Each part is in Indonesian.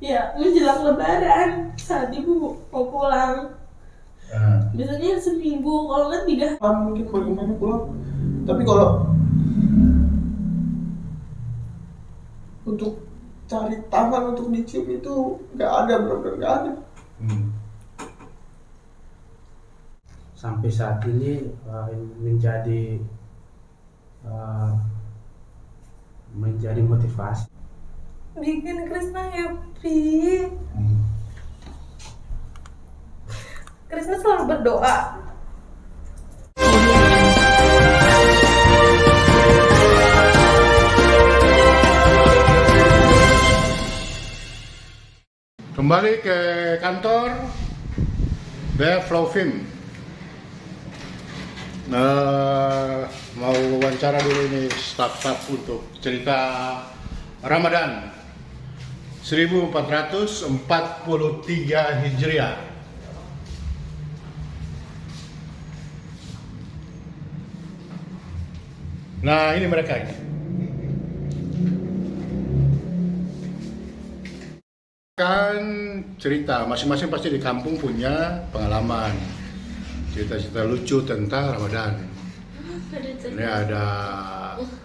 Ya menjelang lebaran saat ibu mau pulang. Biasanya seminggu, kalau nggak 3 mungkin bagaimana pulang. Tapi kalau untuk cari tangan untuk dicium itu nggak ada, benar-benar nggak ada. Sampai saat ini menjadi menjadi motivasi. bikin Krisna happy. Krisna selalu berdoa. Kembali ke kantor Flowfin. Mau wawancara dulu ini staf-staf untuk cerita Ramadan 1443 Hijriah. Nah, ini mereka ini. Kan cerita, masing-masing pasti di kampung punya pengalaman, cerita-cerita lucu tentang Ramadan. Ini ada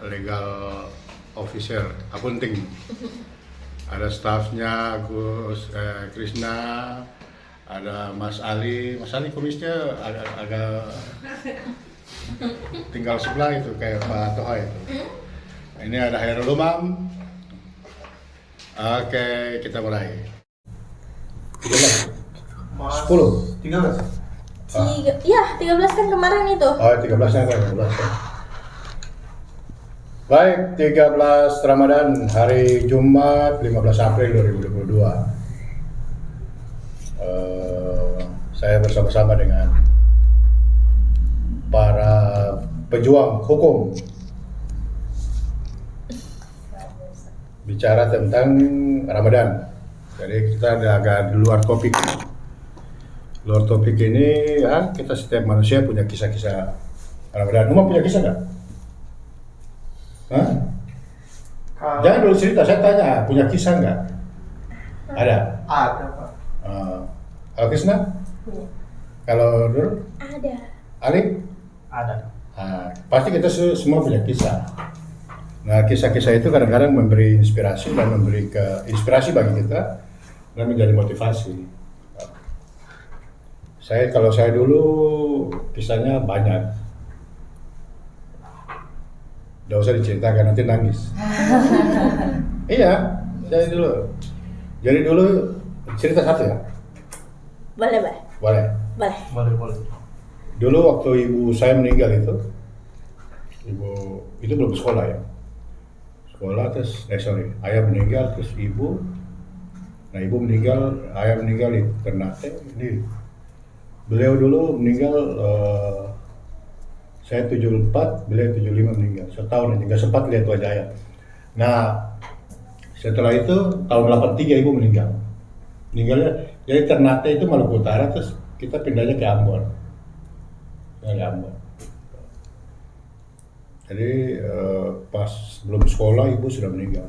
legal officer, accounting, ada stafnya Krisna, ada Mas Ali kumisnya agak tinggal sebelah itu kayak Pak Toha itu. Ini ada Hairul Umam. Oke, kita mulai. 10. 13. Ya 13 kan kemarin itu. Oh, 13 ya, 13 ya. Baik, 13 Ramadan, hari Jumat 15 April 2022. Saya bersama-sama dengan para pejuang hukum bicara tentang Ramadan. Jadi kita agak di luar topik. Luar topik ini ya, kita setiap manusia punya kisah-kisah Ramadan. Umum punya kisah nggak? Hah? Jangan dulu cerita, saya tanya, punya kisah nggak? Ada? Ada, Pak. Kalau Krisna? Kalau Nur? Ada. Ali? Ada. Pasti kita semua punya kisah. Nah, kisah-kisah itu kadang-kadang memberi inspirasi dan memberi inspirasi bagi kita dan menjadi motivasi. Kalau saya dulu kisahnya banyak. Nggak usah diceritakan, nanti nangis. Iya, saya dulu. Jadi dulu cerita satu ya? Boleh, Pak? Boleh. Boleh. Dulu waktu ibu saya meninggal itu belum sekolah ya. Sekolah terus, ayah meninggal terus ibu. Nah, ibu meninggal, ayah meninggal di Ternate. Ini beliau dulu meninggal, saya 74, beliau 75 meninggal. Setahun aja, nggak sempat lihat wajah ayah. Nah, setelah itu tahun 83 ibu meninggal. Meninggalnya, jadi Ternate itu Maluku Utara, terus kita pindahnya ke Ambon. Jadi pas belum sekolah ibu sudah meninggal.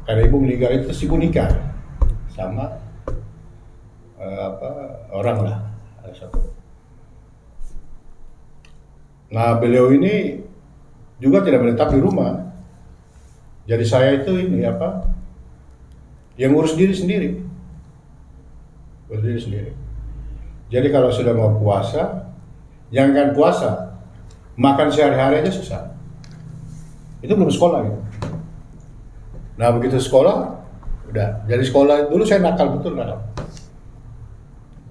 Karena ibu meninggal itu terus ibu nikah sama orang lah, ada satu. Nah, beliau ini juga tidak menetap di rumah. Jadi saya itu yang ngurus diri sendiri. Jadi kalau sudah mau puasa, jangan puasa, makan sehari-hari aja susah. Itu belum sekolah gitu. Nah, begitu sekolah, udah. Jadi sekolah dulu saya nakal betul,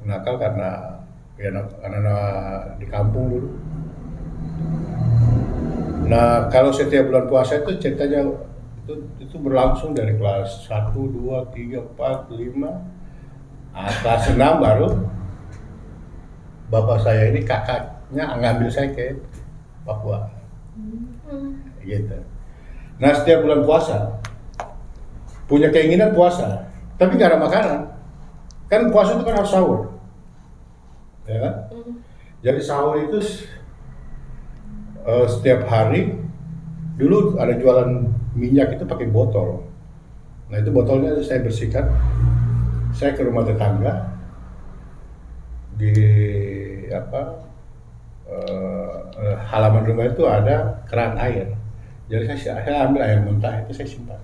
nakal karena di kampung dulu. Nah, kalau setiap bulan puasa itu ceritanya itu berlangsung dari kelas 1, 2, 3, 4, 5, kelas 6 baru bapak saya ini kakaknya ngambil saya ke Papua. Gitu. Nah, setiap bulan puasa punya keinginan puasa, tapi nggak ada makanan. Kan puasa itu kan harus sahur, ya kan? Jadi sahur itu setiap hari. Dulu ada jualan minyak itu pakai botol. Nah itu botolnya saya bersihkan, saya ke rumah tetangga di halaman rumah itu ada keran air. Jadi saya ambil air mentah itu saya simpan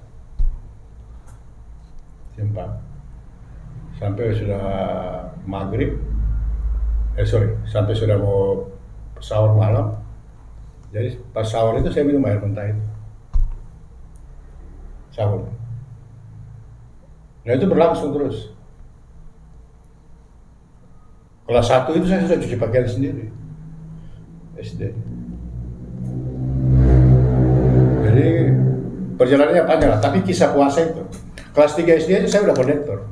sampai sudah maghrib, sampai sudah mau sahur malam. Jadi pas sahur itu saya minum air mentah itu, sahur. Nah itu berlangsung terus. Kelas 1 itu saya sudah cuci pakaian sendiri, SD. Jadi perjalanannya panjang lah, tapi kisah puasa itu. Kelas 3 SD aja saya udah kondektor.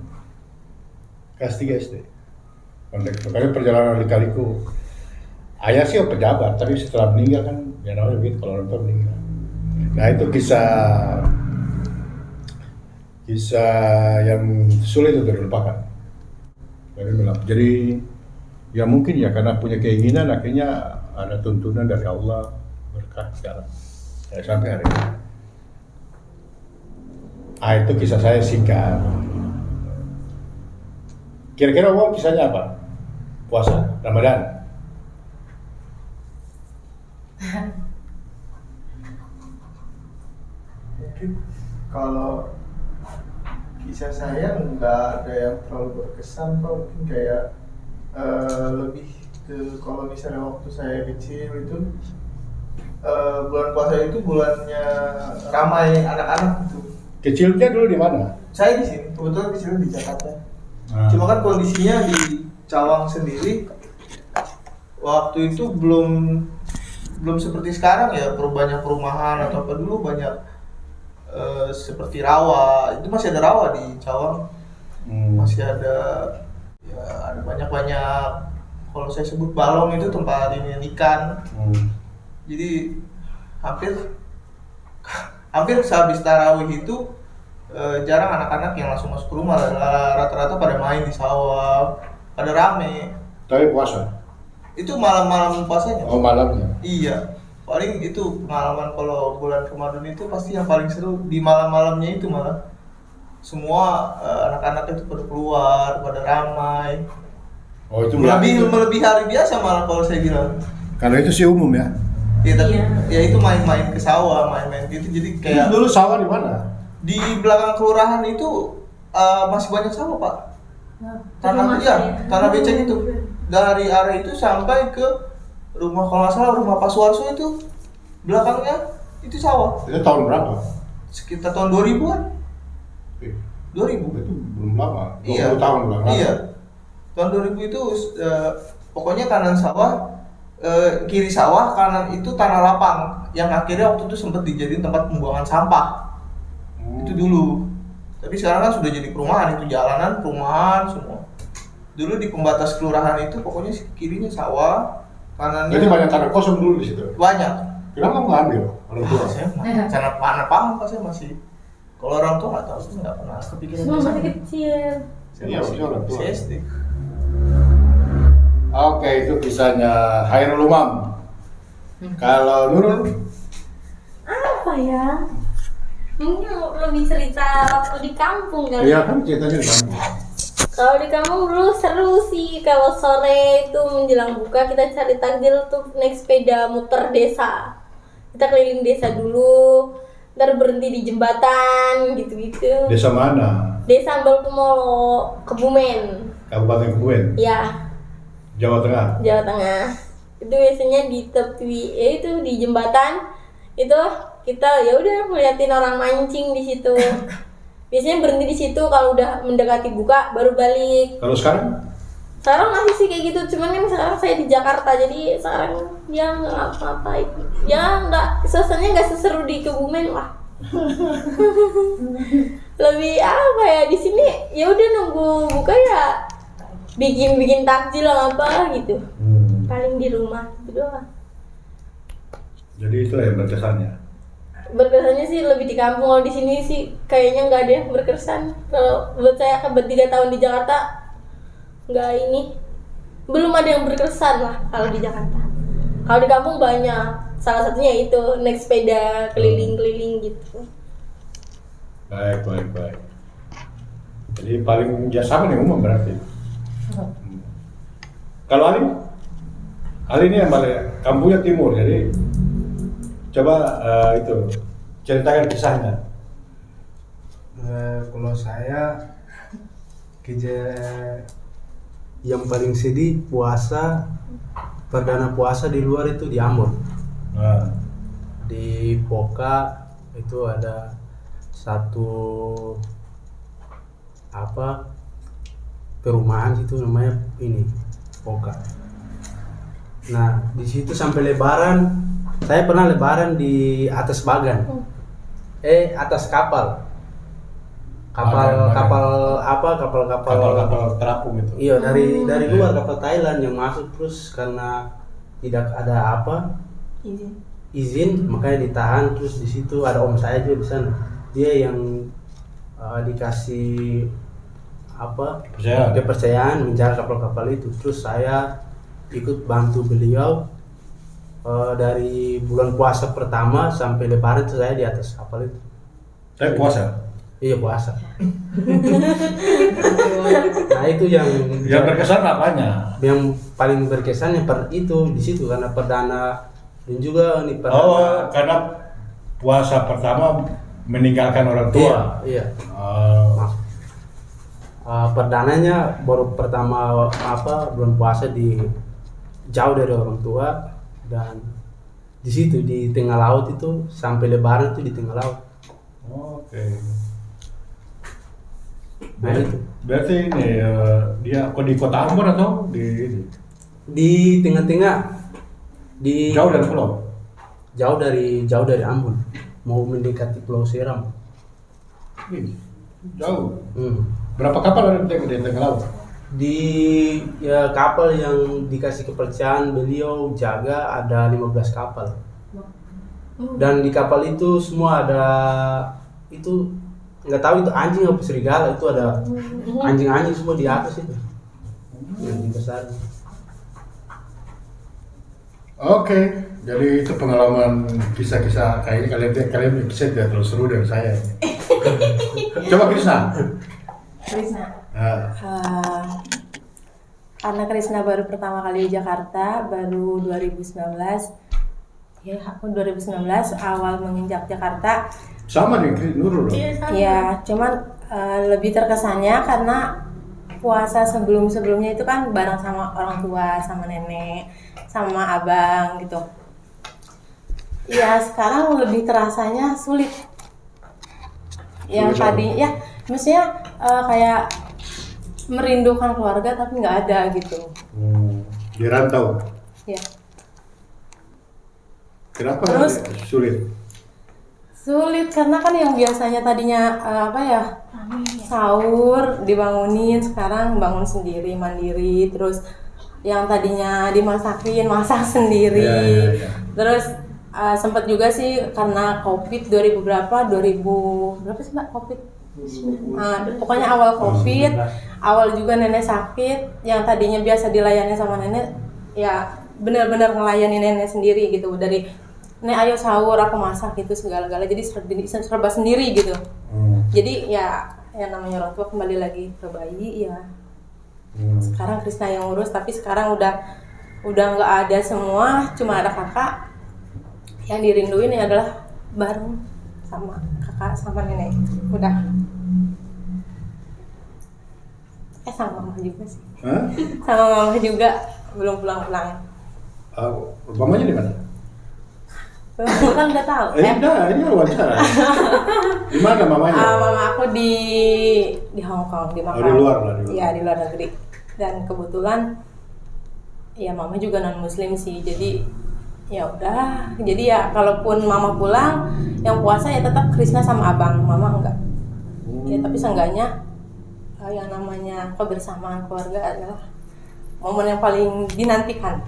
Kelas 3 SD. Kondektor, karena perjalanan lika-liku. Ayah sih pejabat, tapi setelah meninggal kan, ya namanya begitu kalau orang tua meninggal. Nah itu kisah yang sulit untuk dilupakan. Jadi ya mungkin ya karena punya keinginan akhirnya ada tuntunan dari Allah berkah jalan. Sampai hari ini. Itu kisah saya singkat. Kira-kira Om kisahnya apa? Puasa Ramadan. Mungkin kalau kisah saya nggak ada yang terlalu berkesan, Pak. Mungkin kayak lebih ke kalau misalnya waktu saya kecil itu bulan puasa itu bulannya ramai anak-anak gitu. Kecilnya dulu di mana? Saya di sini, kebetulan kecilnya di Jakarta. Cuma kan kondisinya di Cawang sendiri waktu itu belum seperti sekarang ya, banyak perumahan atau apa. Dulu banyak seperti rawa, itu masih ada rawa di Cawang. Masih ada ya, ada banyak kalau saya sebut balong itu tempat ini ikan. Jadi hampir sehabis tarawih itu jarang anak-anak yang langsung masuk ke rumah. Rata-rata pada main di sawah, pada rame. Tapi puasa? Itu malam-malam puasanya. Oh malamnya? Iya, paling itu pengalaman kalau bulan Ramadan itu pasti yang paling seru di malam-malamnya itu, malah semua anak-anak itu pada keluar, pada ramai. Oh itu melebihi hari biasa malah kalau saya bilang. Karena itu sih umum ya? Ya tapi ya itu main-main ke sawah, main-main gitu. Jadi kayak dulu sawah di mana? Di belakang kelurahan itu masih banyak sawah, Pak. Tanah becek itu. Dari area itu sampai ke rumah, kalau nggak salah rumah Pak Suwarso itu belakangnya itu sawah. Itu tahun berapa? Sekitar tahun 2000-an. 2000. Itu belum lama. 20 Iya. tahun belum lama. Iya. Tahun 2000 itu pokoknya kanan sawah, kiri sawah, kanan itu tanah lapang yang akhirnya waktu itu sempat dijadiin tempat pembuangan sampah. Itu dulu. Tapi sekarang kan sudah jadi perumahan, itu jalanan, perumahan semua. Dulu di pembatas kelurahan itu pokoknya kirinya sawah, kanannya. Jadi banyak tanah kosong dulu di situ. Banyak. Kenapa nggak ambil orang tua? Saya tanah paham, saya masih. Kalau orang tua nggak tahu, saya nggak pernah kepikiran. Semua masih kecil. Iya, orang tua. Saya SD. Oke, itu kisahnya Hairul Umam. Kalau Nurul? Apa ya? Mungkin lebih cerita waktu di kampung kali. Iya kan ceritanya di kampung. Kalau di kampung dulu seru sih, kalau sore itu menjelang buka kita cari takjil tuh naik sepeda muter desa. Kita keliling desa dulu, ntar berhenti di jembatan gitu-gitu. Desa mana? Desa Ambal Pemolo, Kebumen. Kabupaten Kebumen, Ya, Jawa Tengah. Jawa Tengah. Itu biasanya di tepi, ya itu di jembatan itu kita ya udah ngeliatin orang mancing di situ. Biasanya berhenti di situ, kalau udah mendekati buka baru balik. Kalau sekarang? Sekarang masih sih kayak gitu, cuman kan sekarang saya di Jakarta, jadi sekarang ya nggak ngapa-ngapain. Ya nggak, suasananya nggak seseru di Kebumen lah. Lebih apa ya, di sini ya udah nunggu buka ya bikin takjil apa gitu. Paling di rumah gitu doang. Jadi itu yang berkesannya. Berkesannya sih lebih di kampung. Kalau di sini sih kayaknya nggak ada yang berkesan. Kalau buat saya kan 3 tahun di Jakarta nggak ini, belum ada yang berkesan lah kalau di Jakarta. Kalau di kampung banyak. Salah satunya itu naik sepeda keliling-keliling gitu. Baik. Jadi paling ya sama nih umum berarti. Kalau Ali ini yang balik kampungnya timur, jadi coba itu ceritakan kisahnya. Kalau saya yang paling sedih perdana puasa di luar itu di Ambon. Nah, Di Poka itu ada satu perumahan itu namanya ini Poka. Nah di situ sampai Lebaran, saya pernah Lebaran di atas bagan, atas kapal terapung itu. Iya, dari luar kapal Thailand yang masuk, terus karena tidak ada izin makanya ditahan. Terus di situ ada om saya juga di sana, dia yang dikasih kepercayaan menjaga kapal-kapal itu. Terus saya ikut bantu beliau dari bulan puasa pertama sampai Lebaran itu saya di atas kapal itu. Saya puasa. Iya, puasa. Nah itu yang berkesan apanya? Yang paling berkesan itu di situ karena perdana, dan juga nih perdana. Karena puasa pertama meninggalkan orang tua. Iya. Perdananya baru pertama bulan puasa di jauh dari orang tua, dan di situ di tengah laut itu sampai Lebaran itu di tengah laut. Oke. Nah itu Berarti ini dia kok di kota Ambon atau di tengah-tengah, jauh dari pulau? jauh dari Ambon, mau mendekati Pulau Seram. Jauh. Berapa kapal ada di tengah laut? Di kapal yang dikasih kepercayaan beliau jaga ada 15 kapal. Dan di kapal itu semua ada itu, nggak tahu itu anjing apa serigala, itu ada anjing-anjing semua di atas itu. Yang besar. Oke, jadi itu pengalaman kisah-kisah kayak ini. Kalian kisah tidak terlalu seru dari saya. Coba Krisna. Karena Krisna baru pertama kali di Jakarta, baru 2019. Ya, aku 2019 awal menginjak Jakarta. Sama nih Nurul. Ya, cuman lebih terkesannya karena puasa sebelumnya itu kan bareng sama orang tua, sama nenek, sama abang gitu. Ya, sekarang lebih terasanya sulit. Yang tadi ya, maksudnya kayak merindukan keluarga tapi nggak ada gitu. Di rantau. Ya. Kenapa Terus sulit? Sulit karena kan yang biasanya tadinya sahur dibangunin, sekarang bangun sendiri mandiri. Terus yang tadinya dimasakin masak sendiri. Ya. Terus sempat juga sih karena COVID 2000 berapa sih Mbak COVID? Pokoknya awal COVID, awal juga nenek sakit, yang tadinya biasa dilayani sama nenek, ya benar-benar ngelayani nenek sendiri gitu. Dari nek ayo sahur aku masak gitu segala-gala, jadi serba sendiri gitu. Jadi ya yang namanya orang tua kembali lagi ke bayi ya. Sekarang Krisna yang ngurus, tapi sekarang udah nggak ada semua, cuma ada kakak. Yang dirinduin ya adalah bareng sama kakak sama nenek. Udah. Sama mama juga sih. Sama mama juga belum pulang-pulang. Mamanya di mana? Kan udah tahu. Ini wawancara. Di mana mamanya? Mama aku di Hong Kong, di Macau. Di luar lah. Iya, di luar negeri. Dan kebetulan ya mama juga non muslim sih. Jadi ya udah. Jadi ya kalaupun mama pulang, yang puasa ya tetap Krisna sama abang, mama enggak. Ya tapi seenggaknya yang namanya kebersamaan keluarga adalah momen yang paling dinantikan.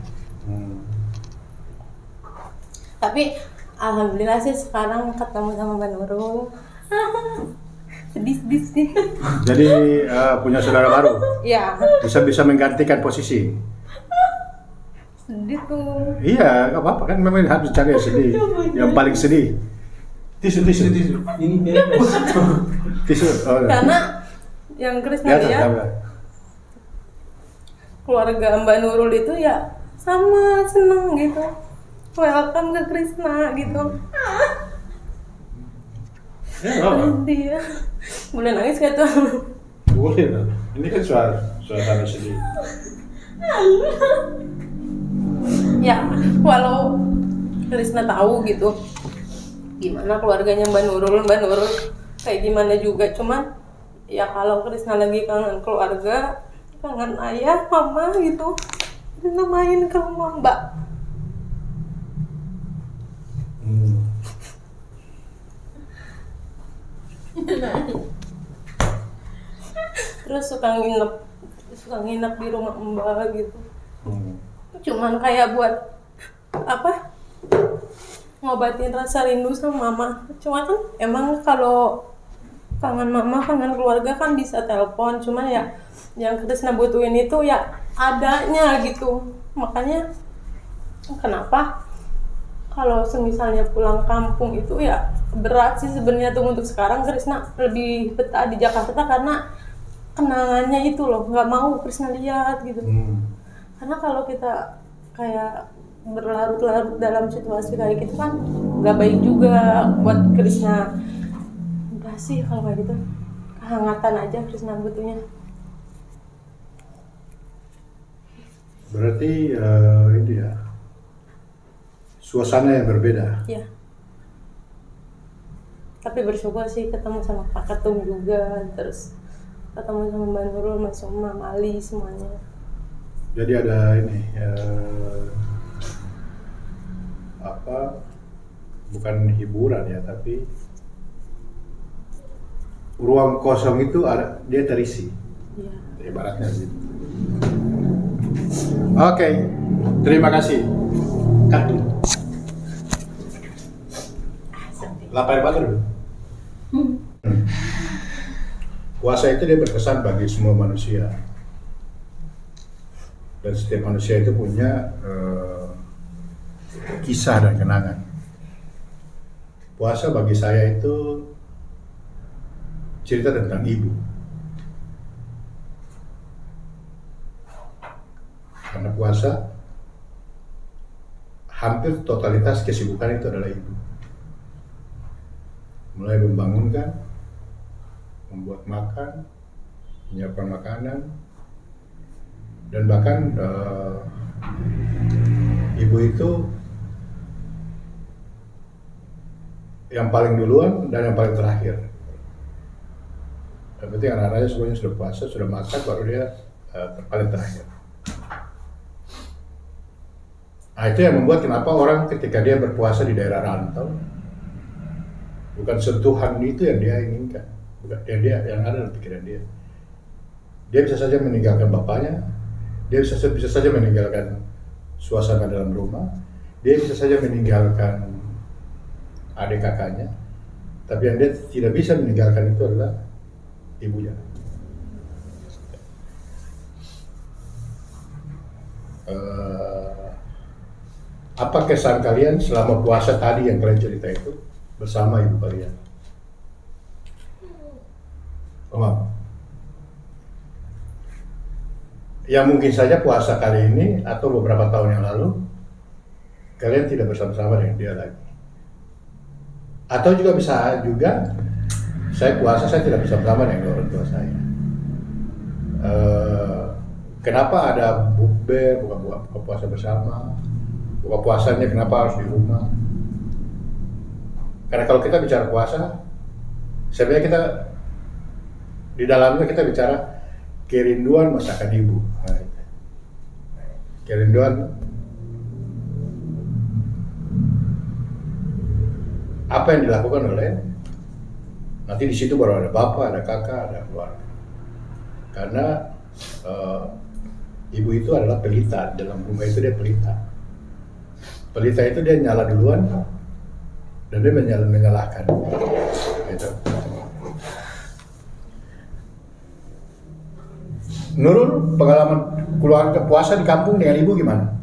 Tapi alhamdulillah sih sekarang ketemu sama Mbak Nurul. Sedih sih. Jadi punya saudara baru. Iya. Bisa menggantikan posisi. Sedih tuh. Iya, nggak apa-apa kan, memang harus cari yang sedih, yang paling sedih. Tisu. Ini bebas. Tisu. Oh, Karena yang Krisna lihat, lihat keluarga Mbak Nurul itu ya sama seneng gitu, welcome ke Krisna gitu. Dia boleh nangis gak tuh? Boleh lah. Ini kan suasana sedih. Ya walau Krisna tahu gitu gimana keluarganya Mbak Nurul kayak gimana juga, cuman ya kalau Krisna lagi kangen keluarga, kangen ayah, mama gitu, Krisna main ke rumah Mbak. Terus suka nginep di rumah Mbak gitu. Cuman kayak buat apa? Ngobatin rasa rindu sama mama. Cuma kan emang kalau kangen mama, kangen keluarga kan bisa telepon. Cuman ya yang Krisna butuhin itu ya adanya gitu. Makanya kenapa kalau misalnya pulang kampung itu ya berat sih sebenarnya tuh untuk sekarang. Krisna lebih betah di Jakarta karena kenangannya itu loh, nggak mau Krisna lihat gitu. Karena kalau kita kayak berlarut-larut dalam situasi kayak gitu kan nggak baik juga buat Krisna. Udah sih kalau kayak gitu kehangatan aja Krisna butuhnya. Berarti ini ya suasana yang berbeda. Ya. Tapi bersyukur sih ketemu sama Pak Ketum juga, terus ketemu sama Mbak Nurul, Mas Umam, Ali semuanya. Jadi ada ini bukan hiburan ya, tapi ruang kosong itu ada, dia terisi. Iya. Ibaratnya gitu. Oke, terima kasih. Cut dulu. Lapar banget dulu. Puasa itu dia berkesan bagi semua manusia. Dan setiap manusia itu punya kisah dan kenangan. Puasa bagi saya itu cerita tentang ibu. Karena puasa hampir totalitas kesibukan itu adalah ibu. Mulai membangunkan, membuat makan, menyiapkan makanan, dan bahkan ibu itu yang paling duluan dan yang paling terakhir. Yang penting anak-anaknya semuanya sudah puasa, sudah makan, baru dia paling terakhir. Nah, itu yang membuat kenapa orang ketika dia berpuasa di daerah rantau, bukan sentuhan itu yang dia inginkan, bukan yang ada dalam pikiran dia. Dia bisa saja meninggalkan bapaknya, dia bisa saja meninggalkan suasana dalam rumah, dia bisa saja meninggalkan adik kakaknya, tapi yang dia tidak bisa meninggalkan itu adalah ibunya. Apa kesan kalian selama puasa tadi yang kalian cerita itu bersama ibu kalian? Om, yang mungkin saja puasa kali ini atau beberapa tahun yang lalu kalian tidak bersama-sama dengan dia lagi. Atau juga bisa juga saya puasa saya tidak bersama dengan orang tua saya. Kenapa ada bukber, buka puasa bersama? Buka puasanya kenapa harus di rumah? Karena kalau kita bicara puasa, sebenarnya kita di dalamnya kita bicara kerinduan masakan ibu. Kerinduan apa yang dilakukan oleh nanti di situ baru ada bapak, ada kakak, ada keluarga. Karena ibu itu adalah pelita, dalam rumah itu dia pelita. Pelita itu dia nyala duluan dan dia menyalahkan. Gitu. Nurul, pengalaman keluarga puasa di kampung dengan ibu gimana?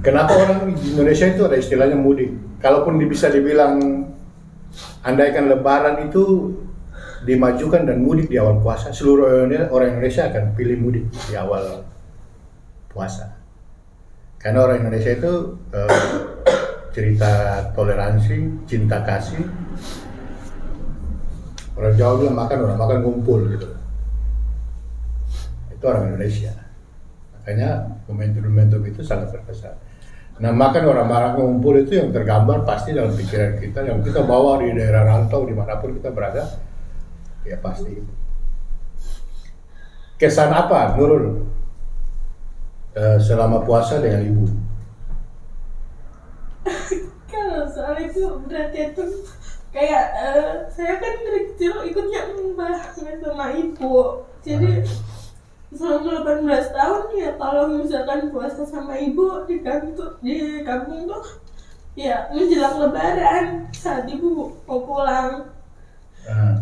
Kenapa orang di Indonesia itu ada istilahnya mudik? Kalaupun bisa dibilang andaikan Lebaran itu dimajukan dan mudik di awal puasa, seluruh orang Indonesia akan pilih mudik di awal puasa. Karena orang Indonesia itu cerita toleransi, cinta kasih. Orang Jawa bilang orang makan ngumpul gitu. Itu orang Indonesia. Makanya momentum-momentum itu sangat berkesan. Nah, makan orang ngumpul itu yang tergambar pasti dalam pikiran kita, yang kita bawa di daerah rantau dimanapun kita berada, ya pasti itu. Kesan apa Nurul selama puasa dengan ibu? Kalau soal itu berarti itu kayak saya kan dari kecil ikutnya mbah sama ibu, jadi selama 18 tahun ya kalau misalkan puasa sama ibu di kampung tuh ya menjelang Lebaran saat ibu mau pulang.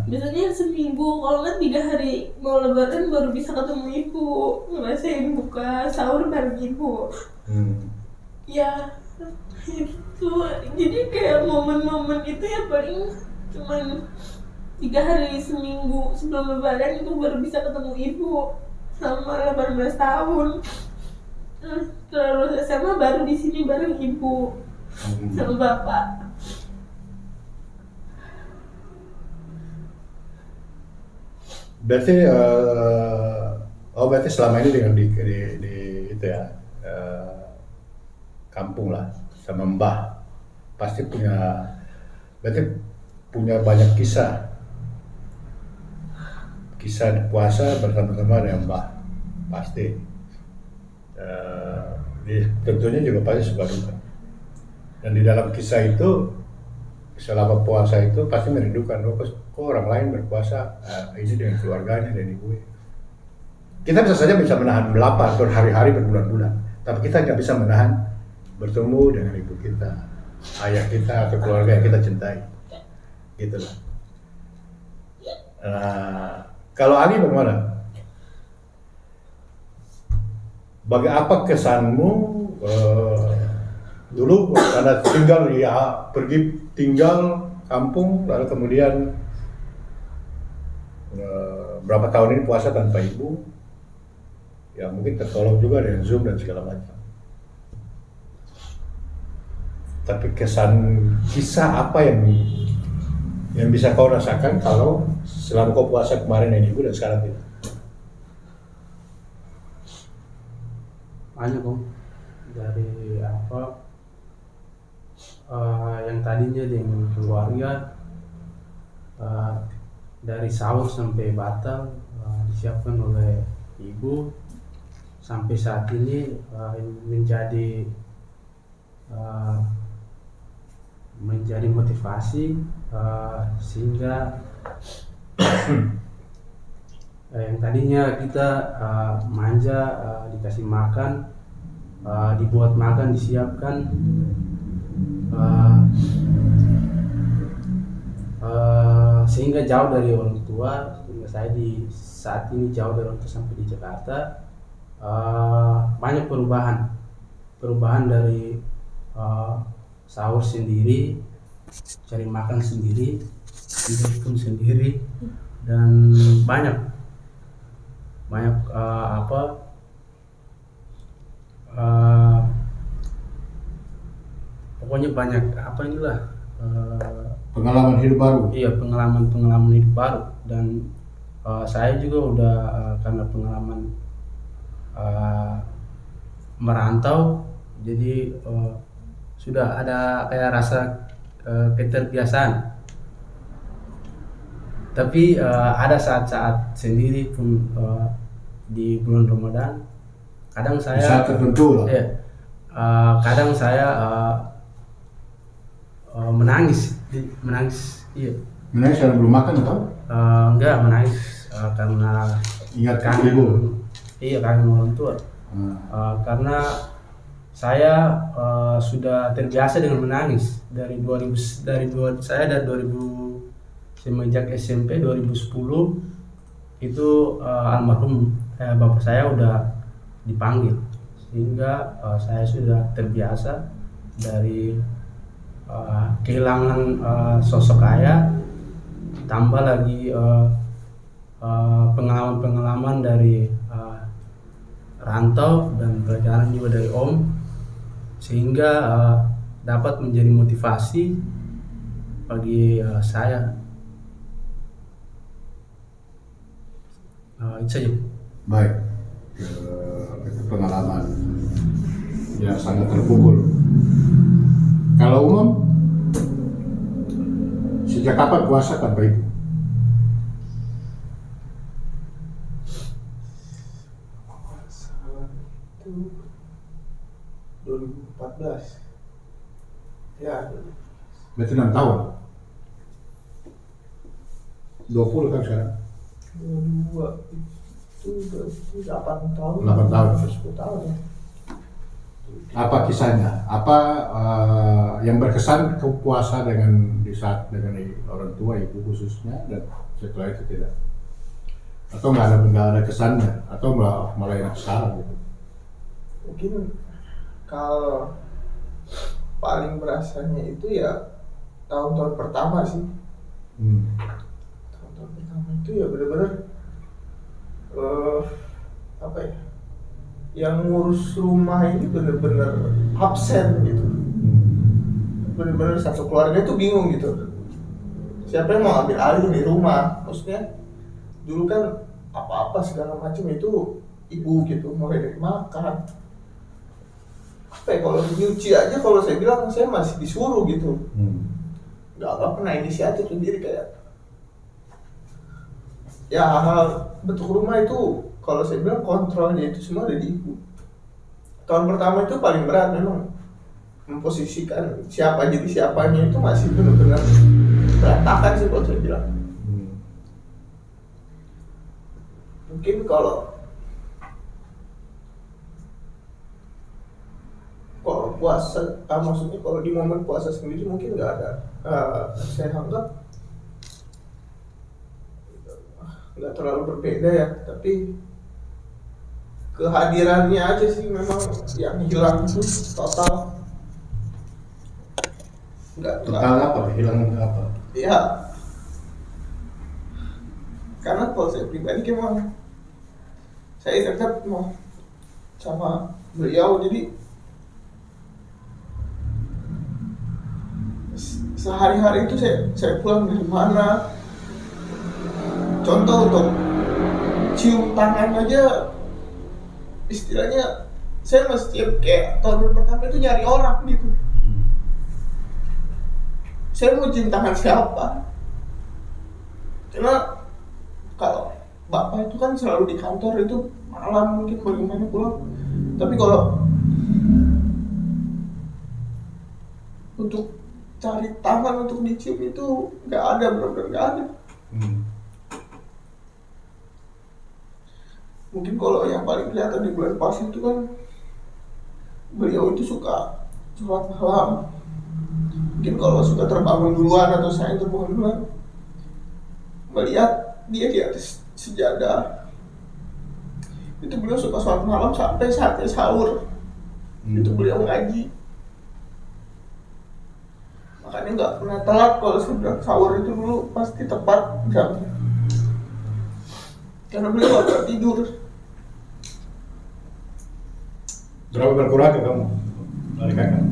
Biasanya seminggu, kalau nggak 3 hari mau Lebaran baru bisa ketemu ibu, ngerasain buka sahur bareng ibu. Ya itu, jadi kayak momen-momen itu ya paling cuman 3 hari seminggu sebelum Lebaran itu baru bisa ketemu ibu selama 18 tahun. Terus SMA baru di sini bareng ibu sama bapak. Berarti berarti selama ini dengan di itu ya kampung lah sama mbah pasti berarti punya banyak kisah puasa bersama-sama dengan mbah pasti. Tentunya juga pasti suka duka. Dan di dalam kisah itu selama puasa itu pasti merindukan kok orang lain berpuasa ini dengan keluarganya dan ibunya. Kita bisa menahan lapar berhari-hari berbulan-bulan, tapi kita nggak bisa menahan bertemu dengan ibu kita, ayah kita atau keluarga yang kita cintai, gitulah. Kalau Ali bagaimana? Apa kesanmu dulu karena pergi tinggal kampung lalu kemudian berapa tahun ini puasa tanpa ibu, ya mungkin tertolong juga dengan Zoom dan segala macam. Tapi kisah apa yang bisa kau rasakan kalau selama kau puasa kemarin dengan ibu dan sekarang tidak? Banyak kok, dari yang tadinya dengan keluarga, dari sahur sampai batal disiapkan oleh ibu, sampai saat ini menjadi motivasi sehingga yang tadinya kita manja, dikasih makan, dibuat makan, disiapkan, sehingga jauh dari orang tua, sehingga saya di saat ini jauh dari orang tua sampai di Jakarta. Banyak perubahan dari sahur sendiri, cari makan sendiri, tidur pun sendiri, dan banyak pokoknya banyak pengalaman hidup baru. Iya, pengalaman hidup baru. Dan saya juga udah karena pengalaman merantau, jadi sudah ada kayak rasa keterbiasaan. Tapi ada saat-saat sendiri pun di bulan Ramadan, kadang saya saat tertentu lah. Ya, kadang saya menangis. Iya. Menangis karena belum makan atau? Enggak, menangis karena Ingat kangen ibu. Iya, kangen orang tua. Karena saya sudah terbiasa dengan menangis dari 2000 semenjak SMP 2010 itu almarhum bapak saya udah dipanggil sehingga saya sudah terbiasa dari kehilangan sosok ayah, tambah lagi pengalaman-pengalaman dari rantau dan pelajaran juga dari om, sehingga dapat menjadi motivasi bagi saya. Itu saja. Baik, itu pengalaman yang sangat terpukul. Kalau umum, sejak kapan puasa tanpa ibu? Salah itu 2014. Ya, Berarti 6 tahun. 20 kan sekarang? 22 itu 8 tahun. 8 tahun. 10 tahun ya. Apa kisahnya? Apa yang berkesan ke puasa dengan di saat dengan orang tua, ibu khususnya, dan setelah itu tidak? Atau nggak ada kesannya? Atau malah enak salah gitu? Mungkin kalau paling berasanya itu ya tahun-tahun pertama sih. Tahun-tahun pertama itu ya benar-benar apa ya, yang ngurus rumah ini benar-benar absen gitu. Benar-benar satu keluarga itu bingung gitu, siapa yang mau ambil alih di rumah. Maksudnya dulu kan apa-apa segala macam itu ibu gitu, mulai dari makan apa ya, kalau nyuci aja kalau saya bilang saya masih disuruh gitu. Nggak pernah inisiatif sendiri, kayak ya hal-hal bentuk rumah itu kalau saya bilang kontrolnya itu semua ada di ibu. Tahun pertama itu paling berat memang, memposisikan siapa jadi siapanya itu masih benar-benar berantakan sih kalau saya bilang. Mungkin kalau puasa, maksudnya kalau di momen puasa sendiri mungkin nggak ada, saya anggap nggak terlalu berbeda ya, tapi kehadirannya aja sih memang yang hilang itu total. Total apa? Hilang apa? Ya, karena kalau saya pribadi memang saya tetap mau sama beliau, jadi sehari-hari itu saya pulang dari mana, contoh untuk cium tangan aja istilahnya saya mesti kayak tahun pertama itu nyari orang gitu. Saya mau cium tangan siapa, karena kalau bapak itu kan selalu di kantor, itu malam mungkin bagaimana pulang. Tapi kalau untuk cari tangan untuk dicium itu nggak ada, benar-benar nggak ada. Mungkin kalau yang paling kelihatan di bulan puasa itu kan beliau itu suka sholat malam. Mungkin kalau suka terbangun duluan atau saya terbangun duluan, melihat dia di atas sejadah itu beliau suka sholat malam sampai saatnya sahur. Itu beliau ngaji. Makanya nggak pernah telat kalau sudah sahur itu dulu pasti tepat jamnya. Karena beliau nggak pernah tidur. Berapa berkurang ke kamu? Dari kakak?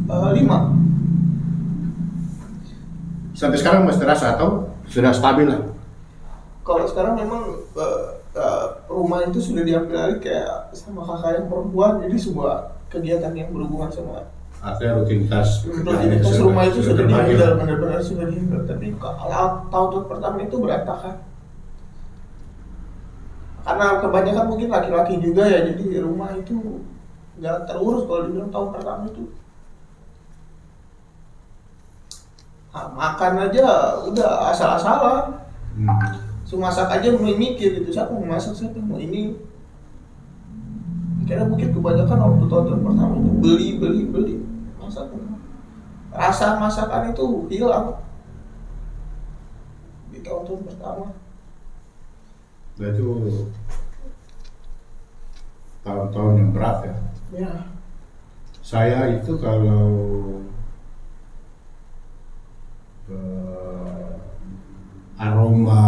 5. Sampai sekarang masih terasa atau sudah stabil lah? Kalau sekarang memang rumah itu sudah diambil alih kayak sama kakak yang perempuan, jadi semua kegiatan yang berhubungan sama Artinya rutinitas rumah itu sudah diambil, benar-benar sudah diambil. Tapi kalau tahun pertama itu berantakan. Karena kebanyakan mungkin laki-laki juga ya, jadi rumah itu nggak terurus kalau dibilang tahun pertama itu. Nah, makan aja udah asal-asalan. Masak aja mulai mikir gitu, siapa mau masak, siapa mau ini. Karena mungkin kebanyakan waktu tahun pertama itu beli masak. Rasa masakan itu hilang di tahun pertama. Itu tahun-tahun yang berat ya. Ya, saya itu kalau aroma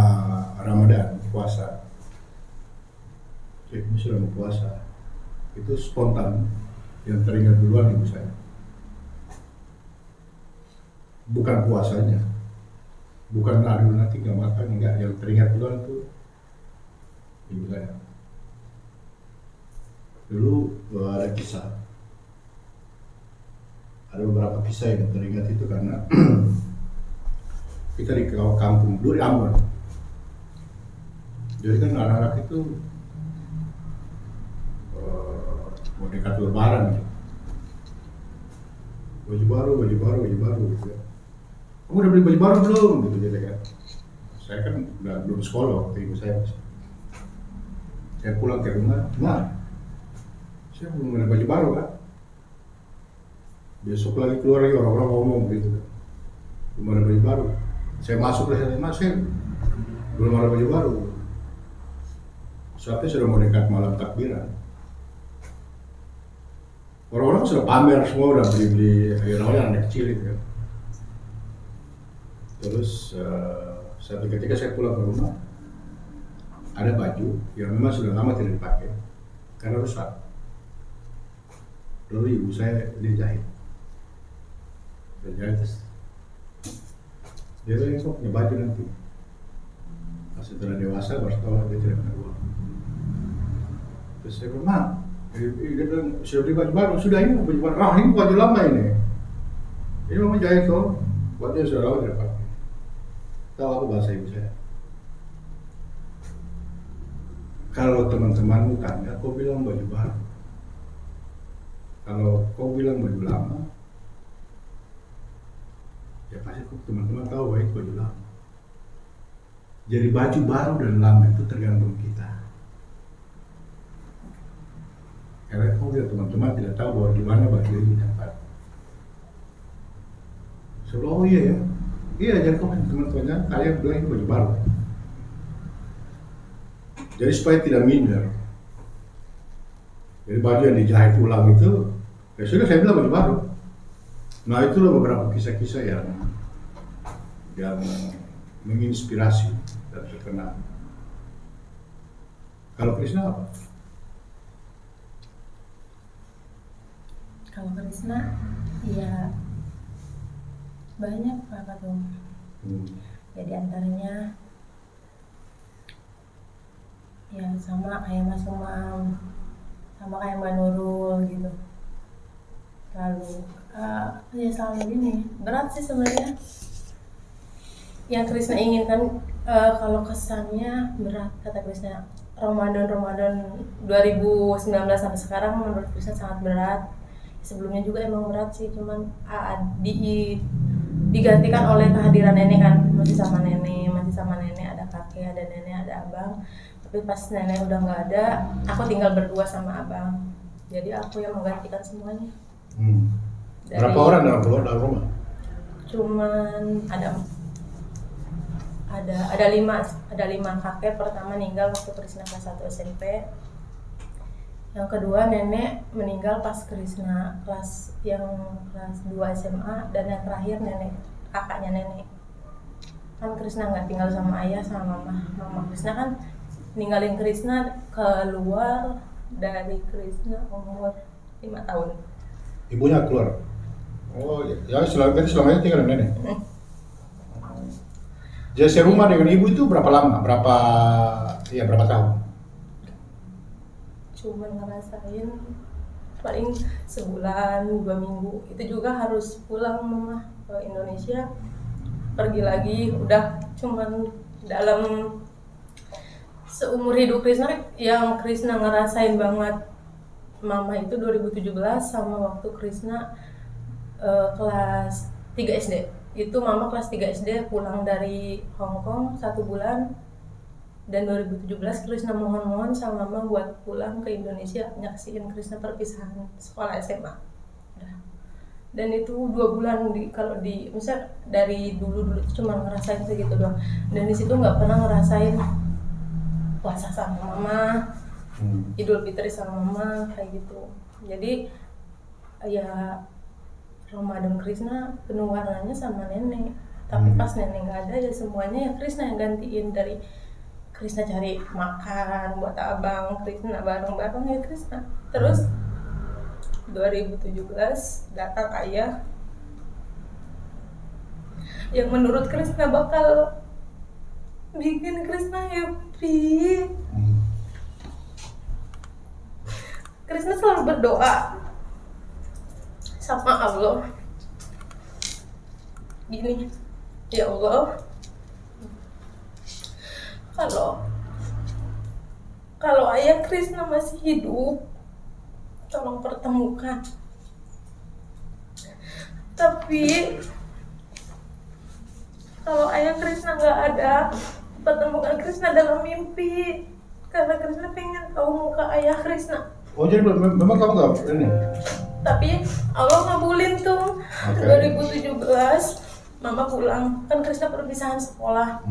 Ramadan puasa, ini sudah mau puasa, itu spontan yang teringat duluan ibu saya. Bukan puasanya, bukan aduh nanti nggak makan, enggak, yang teringat duluan itu ibu saya. Dulu ada kisah, ada beberapa kisah yang teringat itu karena kita di kampung dulu di Ambon. Jadi kan anak-anak itu mau dekat lebaran gitu. Baju baru gitu ya. Kamu udah beli baju baru belum? Gitu gitu kan. Saya kan udah belum sekolah waktu ibu saya. Saya pulang ke rumah, saya belum ada baju baru kan. Besok lagi keluar lagi orang-orang ngomong gitu kan. Belum ada baju baru. Saya masuk ke sana, saya belum ada baju baru. Saatnya sudah mau dekat malam takbiran. Orang-orang sudah pamer semua, udah beli-beli yang anak kecil itu kan. Terus satu ketika saya pulang ke rumah, ada baju yang memang sudah lama tidak dipakai karena rusak. Lalu ibu saya dia jahit terus dia bilang kok punya baju nanti. Pas setelah dewasa baru tahu dia tidak punya uang. Terus saya bilang, dia bilang sudah beli baju baru, sudah ini baju baru. Ah ini baju lama ini. Ini memang jahit toh, bajunya sudah lama tidak pakai. Tahu apa bahasa ibu saya? Kalau teman-temanmu tanya, kau bilang baju baru. Kalau kau bilang baju lama, ya pasti teman-teman tahu baik baju lama. Jadi baju baru dan lama itu tergantung kita. Karena kau lihat teman-teman tidak tahu bahwa di mana baju ini dapat. So, oh iya ya, iya jadi kau teman-temannya kalian bilang itu baju baru. Jadi supaya tidak minder. Jadi baju yang dijahit ulang itu, ya sudah saya bilang baju baru. Nah itulah beberapa kisah-kisah yang menginspirasi dan terkenal. Kalau Krisna apa? Kalau Krisna, ya banyak Pak Ketum. Ya diantaranya ya sama kayak Mas Umam, sama kayak Mbak Nurul gitu. Lalu ya selalu ini berat sih sebenarnya. Yang Krisna inginkan kalau kesannya berat, kata Krisna. Ramadan 2019 sampai sekarang menurut Krisna sangat berat. Sebelumnya juga emang berat sih, cuman digantikan oleh kehadiran nenek kan, masih sama nenek, ada kakek, ada nenek, ada abang. Tapi pas nenek udah nggak ada, aku tinggal berdua sama abang. Jadi aku yang menggantikan semuanya. Berapa orang dalam rumah? Cuman ada lima kakek. Pertama meninggal waktu Krisna kelas 1 SMP. Yang kedua nenek meninggal pas Krisna kelas 2 SMA, dan yang terakhir nenek, kakaknya nenek. Kan Krisna nggak tinggal sama ayah sama mama Krisna kan ninggalin Krisna keluar dari Krisna umur 5 tahun. Ibunya keluar. Oh ya, selamanya tinggal dengan nenek. Jadi serumah dengan ibu itu berapa lama? Berapa tahun? Cuma ngerasain paling sebulan 2 minggu. Itu juga harus pulang mama ke Indonesia, pergi lagi. Udah cuman dalam seumur hidup Krisna yang Krisna ngerasain banget mama itu 2017 sama waktu Krisna kelas 3 SD. Itu mama kelas 3 SD pulang dari Hong Kong 1 bulan. Dan 2017 Krisna mohon-mohon sama mama buat pulang ke Indonesia, nyaksiin Krisna perpisahan sekolah SMA. Dan itu 2 bulan misalnya dari dulu cuma ngerasain segitu doang. Dan di situ nggak pernah ngerasain puasa sama mama, Idul Fitri sama mama kayak gitu. Jadi ya Ramadan Krishna penuh warnanya sama nenek. Tapi pas nenek nggak ada ya semuanya ya Krishna yang gantiin. Dari Krishna cari makan buat abang, Krishna bareng-bareng ya Krishna. Terus 2017 datang ayah yang menurut Krishna bakal bikin Krishna happy. Krishna selalu berdoa sama Allah gini, ya Allah, kalau ayah Krishna masih hidup, tolong pertemukan. Tapi kalau ayah Krishna nggak ada, pertemukan Krishna dalam mimpi, karena Krishna pengen tahu muka ayah Krishna. Oh jadi memang kamu nggak ini? Tapi Allah ngabulin tuh. 2017 Mama pulang, kan Krishna perpisahan sekolah.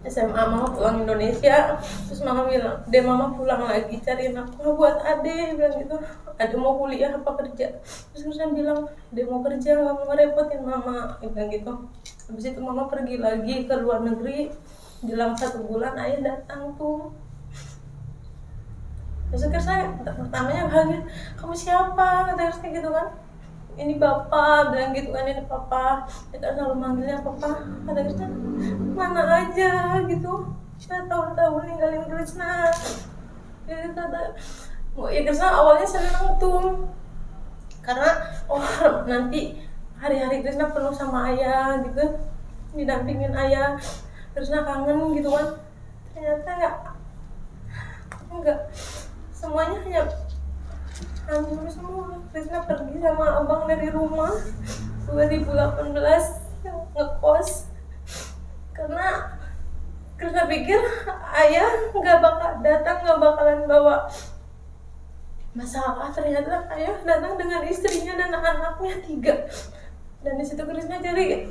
SMA Mama pulang Indonesia, terus Mama bilang, Mama pulang lagi cariin aku buat Ade, bilang gitu. Ade mau kuliah apa kerja? Terus Krishna bilang, mau kerja, nggak mau ngerepotin Mama, bilang gitu. Habis itu Mama pergi lagi ke luar negeri, jelang 1 bulan ayah datang tuh. Terus Krishna pertamanya bahagia, kamu siapa? Kata Krishna gitu kan. Ini bapak, bilang gitu kan, ini papa. Kita selalu manggilnya papa. Kata Krishna, mana aja gitu. Saya tahun-tahun ninggalin Krishna. Jadi kata, ya Krishna awalnya seneng tuh. Karena nanti hari-hari Krishna penuh sama ayah gitu, didampingin ayah. Krishna kangen gitu kan. Ternyata enggak. Semuanya hanya hancur semua. Krishna pergi sama abang dari rumah 2018 ngekos karena Krishna pikir ayah nggak bakalan bawa masalah. Ternyata ayah datang dengan istrinya dan anak-anaknya 3. Dan di situ Krishna cari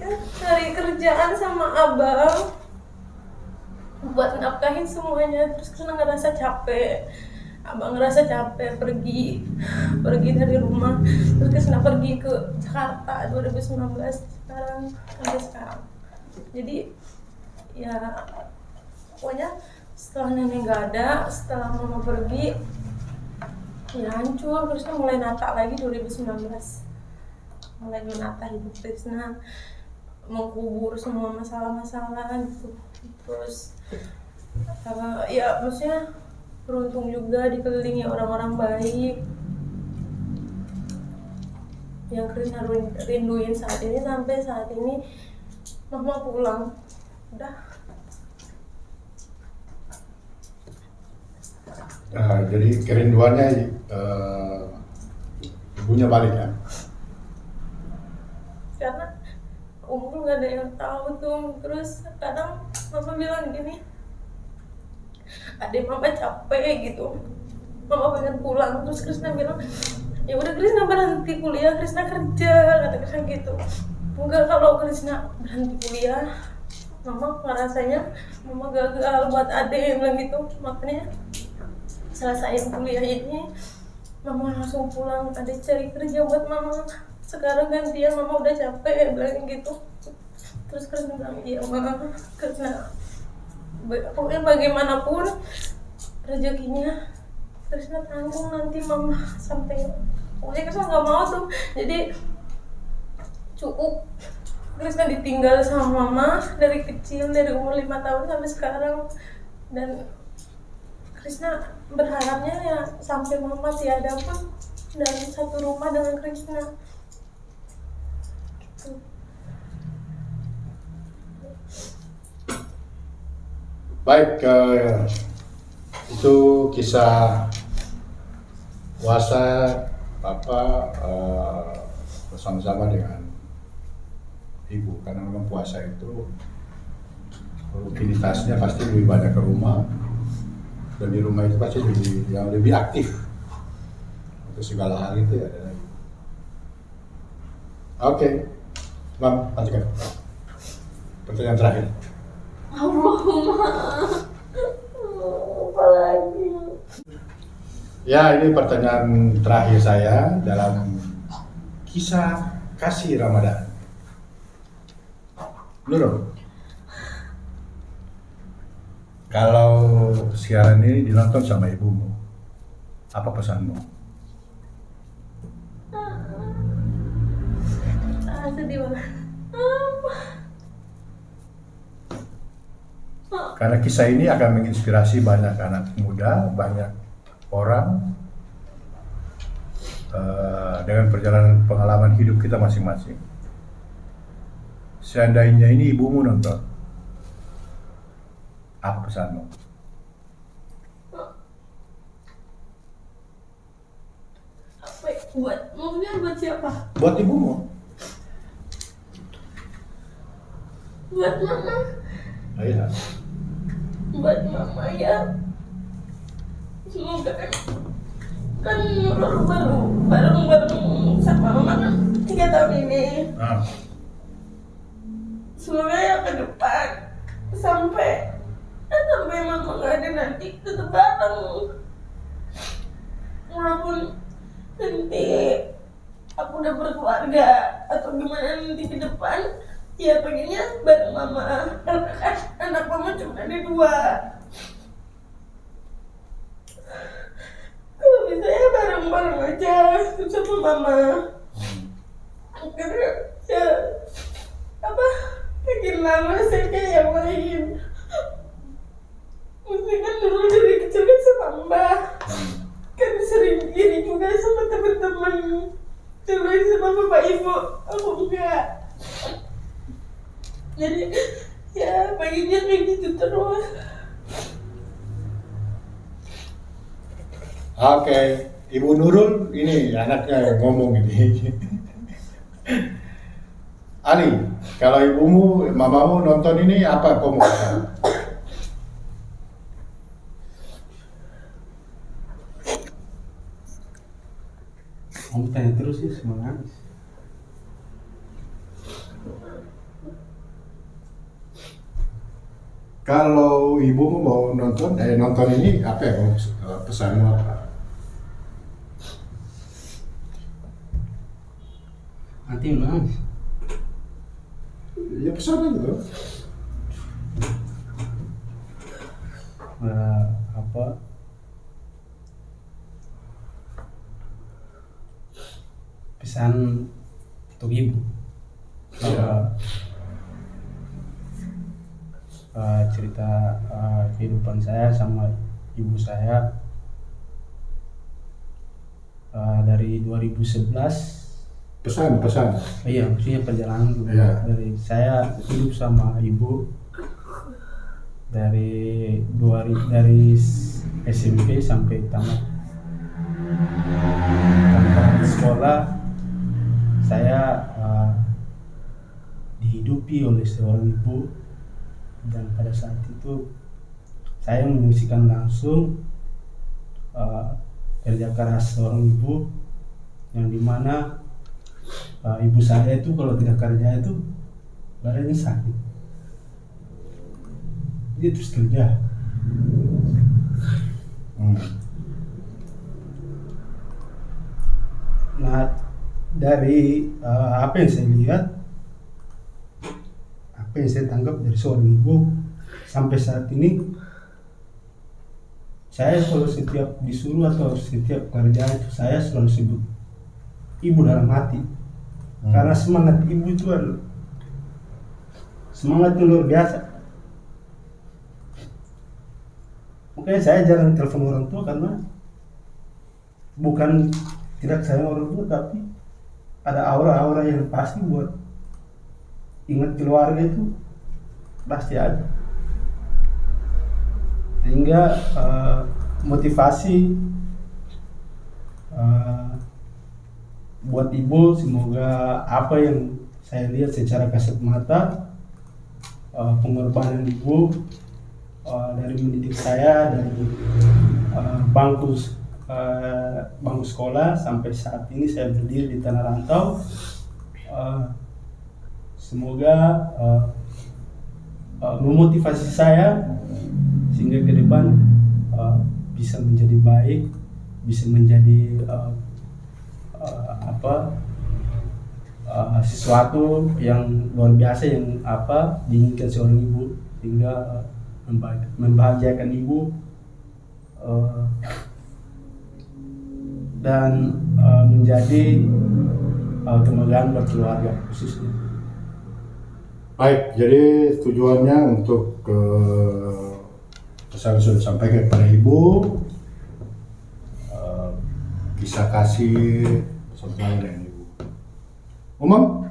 kerjaan sama abang buat nafkahin semuanya. Terus Krishna ngerasa capek. Abang ngerasa capek pergi dari rumah. Terus Krishna pergi ke Jakarta 2019 sampai sekarang. Jadi ya pokoknya setelah nenek nggak ada, setelah mama pergi, ya hancur. Krishna mulai nata lagi 2019, mulai menata hidup Krishna, mengkubur semua masalah-masalah gitu. Terus ya maksudnya beruntung juga dikelilingi orang-orang baik yang Krishna rinduin saat ini. Sampai saat ini mama pulang udah. Jadi kerinduannya ibunya balik ya? Karena umur nggak ada yang tahu tuh. Terus kadang mama bilang gini, Adik mama capek gitu, mama pengen pulang. Terus Krishna bilang, ya udah Krishna berhenti kuliah, Krishna kerja, kata Krishna gitu. Enggak, kalau Krishna berhenti kuliah, mama ngerasanya mama gagal buat adik, bilang gitu. Makanya selesai kuliah ini, mama langsung pulang, adik cari kerja buat mama. Sekarang gantian, mama udah capek, bilang gitu. Terus Krishna bilang, iya mama, Krishna pokoknya bagaimanapun rezekinya Krishna tanggung nanti mama sampai. Pokoknya Krishna nggak mau tuh. Jadi cukup Krishna ditinggal sama mama dari kecil, dari umur 5 tahun sampai sekarang. Dan Krishna berharapnya ya sampai mama tiada pun dari satu rumah dengan Krishna gitu. Baik, itu kisah puasa Papa bersama-sama dengan Ibu. Karena memang puasa itu rutinitasnya pasti lebih banyak ke rumah, dan di rumah itu pasti lebih aktif untuk segala hal itu ya. Oke, Bang, lanjutkan. Pertanyaan terakhir. Allahumma, apa lagi? Ya, ini pertanyaan terakhir saya dalam kisah kasih Ramadan. Nurul, kalau siaran ini dinonton sama ibumu, apa pesanmu? Sedih banget. Karena kisah ini akan menginspirasi banyak anak muda, banyak orang dengan perjalanan pengalaman hidup kita masing-masing. Seandainya ini ibumu nonton, apa pesanmu? Apa ya? Maksudnya buat siapa? Buat ibumu. Buat mama. Iya. Buat mama ya. Semoga kan Nurul baru bareng sama mama kan 3 tahun ini. Nah, Semoga ya ke depan sampai mama nggak ada nanti tetap bareng. Walaupun nanti aku udah berkeluarga atau gimana nanti ke depan, ya pengennya bareng mama. Karena kan anak mama cuma ada 2. Kalau bisa ya bareng-bareng aja sama mama. Karena ya makin lama saya kayak yang lain. Mesti kan dulu dari kecil kan sama mbak, kan sering gini juga sama teman-teman. Dulu sama bapak ibu, aku enggak. Jadi ya pengennya kayak gitu terus. oke. Ibu Nurul ini anaknya yang ngomong ini. Ali, kalau ibumu, mamamu nonton ini apa komentar? Kamu tanya terus sih, semua nangis. Kalau ibumu mau nonton ini apa ya? Pesanmu apa? Nanti nangis. Ya pesan aja tuh. Apa? Pesan untuk ibu. Ya. Cerita kehidupan saya sama ibu saya dari 2011. Pesan. Iya, maksudnya perjalanan dulu. Iya. Dari saya hidup sama ibu dari SMP sampai tamat sekolah. Saya dihidupi oleh seorang ibu, dan pada saat itu saya menyaksikan langsung kerja keras seorang ibu, yang dimana ibu saya itu kalau tidak kerja itu badannya sakit, dia terus kerja. Nah, dari apa yang saya lihat, apa yang saya tangkap dari seorang ibu sampai saat ini, saya kalau setiap disuruh atau setiap kerjaan itu saya selalu sebut ibu dalam hati. Karena semangat ibu itu adalah semangat yang luar biasa. Makanya saya jarang telepon orang tua, karena bukan tidak sayang orang tua, tapi ada aura-aura yang pasti buat ingat keluarga itu pasti ada. Sehingga motivasi buat ibu, semoga apa yang saya lihat secara kasat mata, pengorbanan ibu dari mendidik saya dari bangku sekolah sampai saat ini saya berdiri di tanah rantau. Semoga memotivasi saya sehingga ke depan bisa menjadi baik bisa menjadi sesuatu yang luar biasa yang diinginkan seorang ibu, sehingga membahagiakan ibu dan menjadi kemegahkan buat keluarga khususnya. Baik, jadi tujuannya untuk pesan sudah disampaikan kepada ibu, kisah kasih saudara dengan ibu. Umam,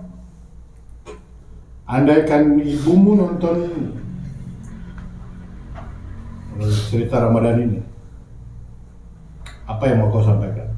andaikan ibumu nonton cerita Ramadan ini, apa yang mau kau sampaikan?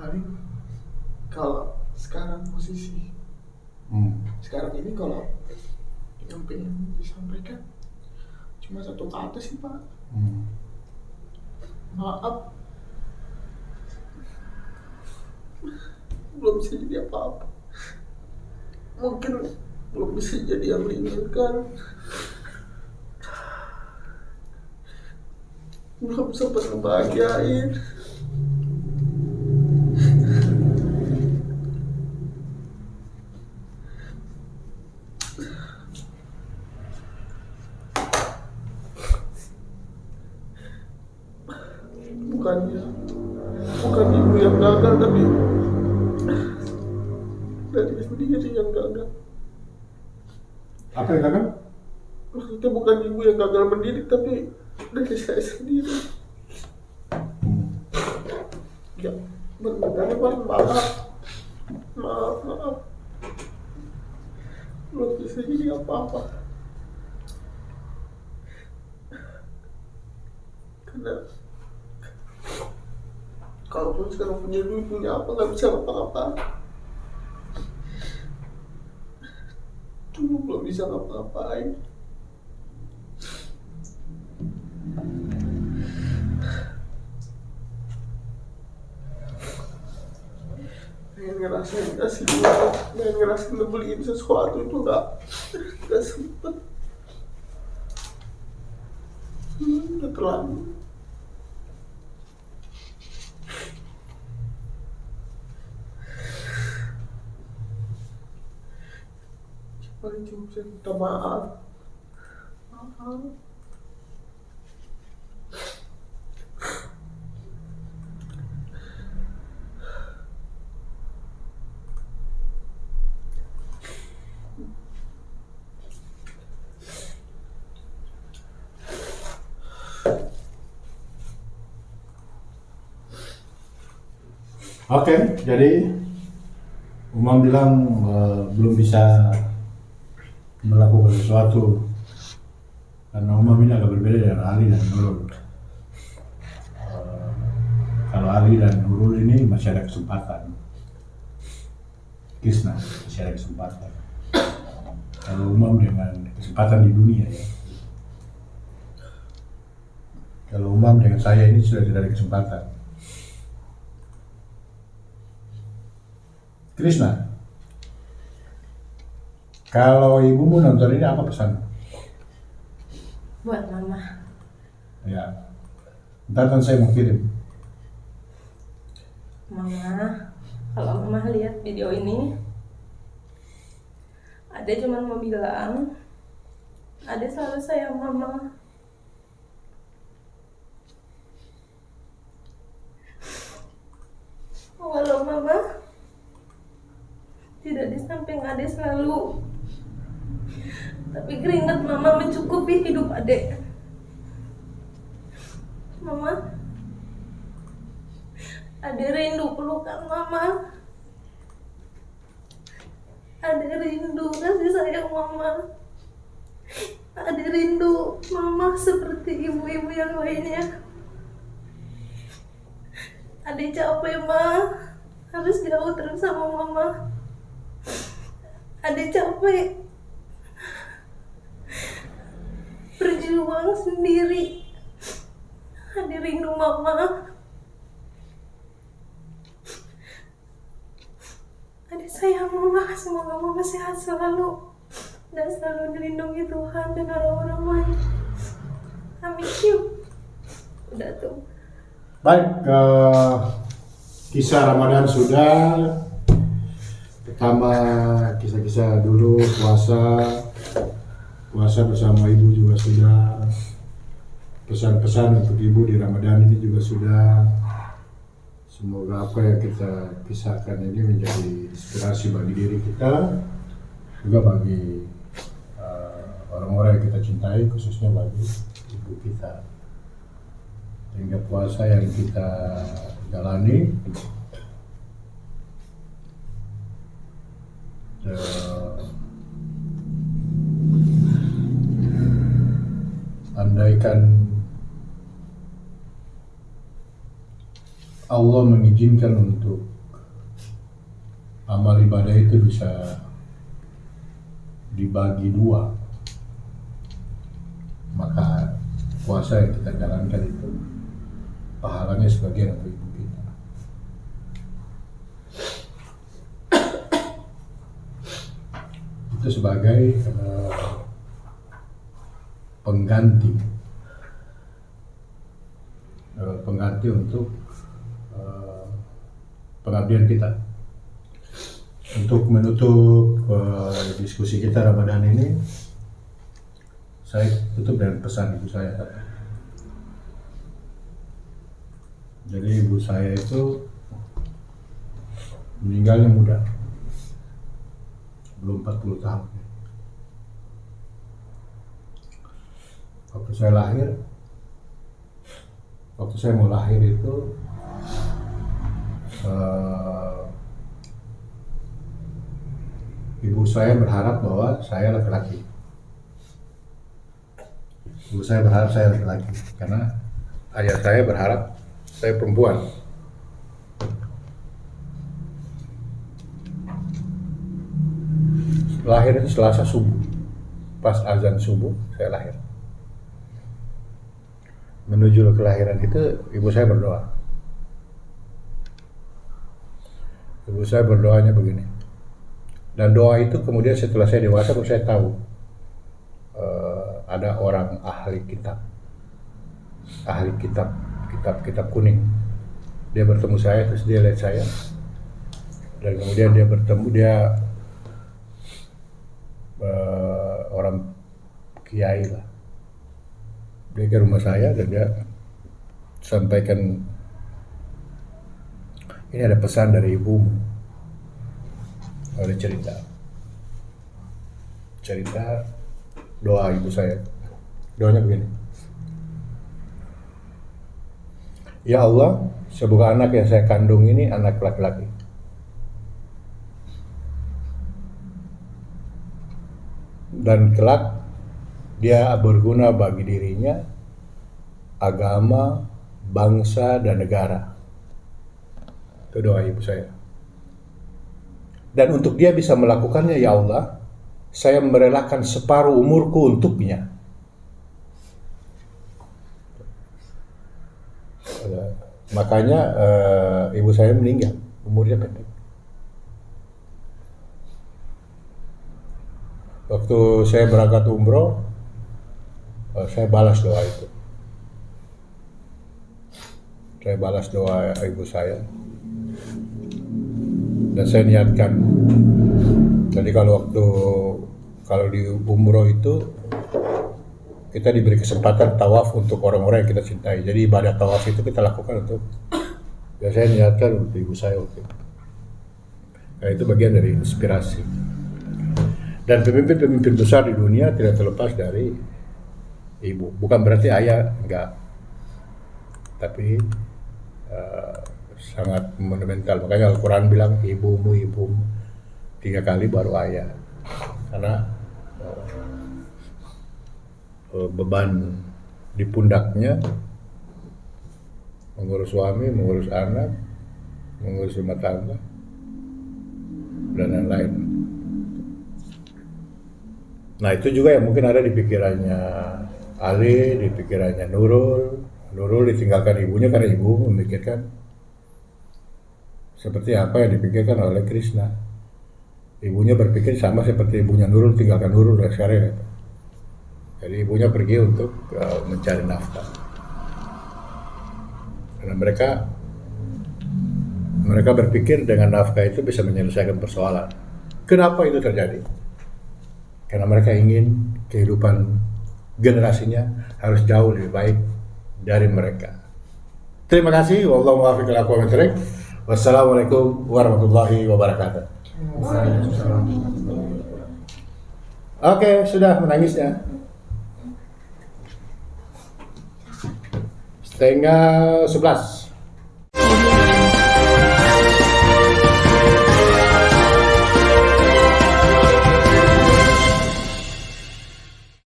Ali, kalau sekarang posisi sekarang ini, kalau yang pengen disampaikan cuma satu kata sih Pak. Maaf, belum bisa jadi apa-apa, mungkin belum bisa jadi yang diinginkan, belum sempat ngebahagiain. Bukan ibu yang gagal, tapi dari sendiri yang gagal. Apa yang gagal? Maksudnya bukan ibu yang gagal mendidik, tapi dari saya sendiri. Ya, benar-benar maaf. Belum bisa jadi apa-apa. Karena kalaupun sekarang punya duit, punya apa, nggak bisa ngapa-ngapain. Dulu belum bisa ngapa-ngapain. Pengen ngerasain kasih duit, pengen ngerasain beliin sesuatu itu nggak sempet. Udah terlalu. Paling cuma bisa minta maaf. Oke, jadi Umam bilang belum bisa melakukan sesuatu karena Umam ini agak berbeda dengan Ali dan Nurul. Kalau Ali dan Nurul ini masih ada kesempatan, Kisna masih ada kesempatan. Kalau Umam dengan kesempatan di dunia ya. Kalau Umam dengan saya ini sudah tidak ada kesempatan. Krishna, kalau ibumu nonton ini apa pesan? Buat mama. Ya, ntar kan saya mau kirim. Mama, kalau mama lihat video ini, Ade cuma mau bilang, Ade selalu sayang mama. Walau mama tidak di samping Ade selalu, tapi keringat mama mencukupi hidup Ade. Mama Ade rindu pelukan mama. Ade rindu kasih sayang mama. Ade rindu mama seperti ibu-ibu yang lainnya. Ade capek ma, harus jauh terus sama mama. Ade capek berjuang sendiri. Ade rindu mama. Ade sayang mama, semoga mama sehat selalu dan selalu dilindungi Tuhan dan orang-orang lain. Amin. Udah tuh. Baik, kisah Ramadan sudah. Pertama kisah-kisah dulu puasa bersama ibu juga sudah. Pesan-pesan untuk ibu di Ramadan ini juga sudah. Semoga apa yang kita kisahkan ini menjadi inspirasi bagi diri kita, juga bagi orang-orang yang kita cintai, khususnya bagi ibu kita. Sehingga puasa yang kita jalani andaikan Allah mengizinkan untuk amal ibadah itu bisa dibagi dua, maka puasa yang kita jalankan itu pahalanya sebagian untuk ibu kita. Itu sebagai pengganti untuk pengabdian kita. Untuk menutup diskusi kita Ramadan ini, saya tutup dengan pesan ibu saya. Jadi ibu saya itu meninggalnya muda, belum 40 tahun. Waktu saya mau lahir itu ibu saya berharap bahwa saya laki-laki. Ibu saya berharap saya laki-laki karena ayah saya berharap saya perempuan. Lahir itu Selasa subuh, pas azan subuh saya lahir. Menuju kelahiran itu ibu saya berdoa. Ibu saya berdoanya begini. Dan doa itu kemudian setelah saya dewasa baru saya tahu ada orang ahli kitab kuning. Dia bertemu saya, terus dia lihat saya, dan kemudian dia orang kiai lah. Dia ke rumah saya dan dia sampaikan, ini ada pesan dari ibumu. Ada cerita doa ibu saya. Doanya begini. Ya Allah, semoga anak yang saya kandung ini anak laki-laki. Dan kelak dia berguna bagi dirinya, agama, bangsa, dan negara. Itu doa ibu saya. Dan untuk dia bisa melakukannya, ya Allah, saya merelakan separuh umurku untuknya. Makanya ibu saya meninggal, umurnya pendek. Waktu saya berangkat umroh, saya balas doa itu. Saya balas doa ibu saya. Dan saya niatkan, jadi kalau di umroh itu kita diberi kesempatan tawaf untuk orang-orang yang kita cintai. Jadi ibadah tawaf itu kita lakukan untuk, ya saya niatkan untuk ibu saya waktu itu. Nah, itu bagian dari inspirasi. Dan pemimpin-pemimpin besar di dunia tidak terlepas dari ibu. Bukan berarti ayah enggak, tapi sangat fundamental. Makanya Al-Quran bilang ibumu 3 kali baru ayah. Karena beban di pundaknya mengurus suami, mengurus anak, mengurus rumah tangga, dan lain-lain. Nah itu juga yang mungkin ada di pikirannya Ali, di pikirannya Nurul. Nurul ditinggalkan ibunya karena ibu memikirkan seperti apa yang dipikirkan oleh Krishna. Ibunya berpikir sama seperti ibunya Nurul, tinggalkan Nurul dan sekarang. Jadi ibunya pergi untuk mencari nafkah. Karena mereka berpikir dengan nafkah itu bisa menyelesaikan persoalan. Kenapa itu terjadi? Karena mereka ingin kehidupan generasinya harus jauh lebih baik dari mereka. Terima kasih. Wallahu muwaffiq ila aqwamit thoriq. Wassalamualaikum warahmatullahi wabarakatuh. Oke, sudah menangisnya. 10:30.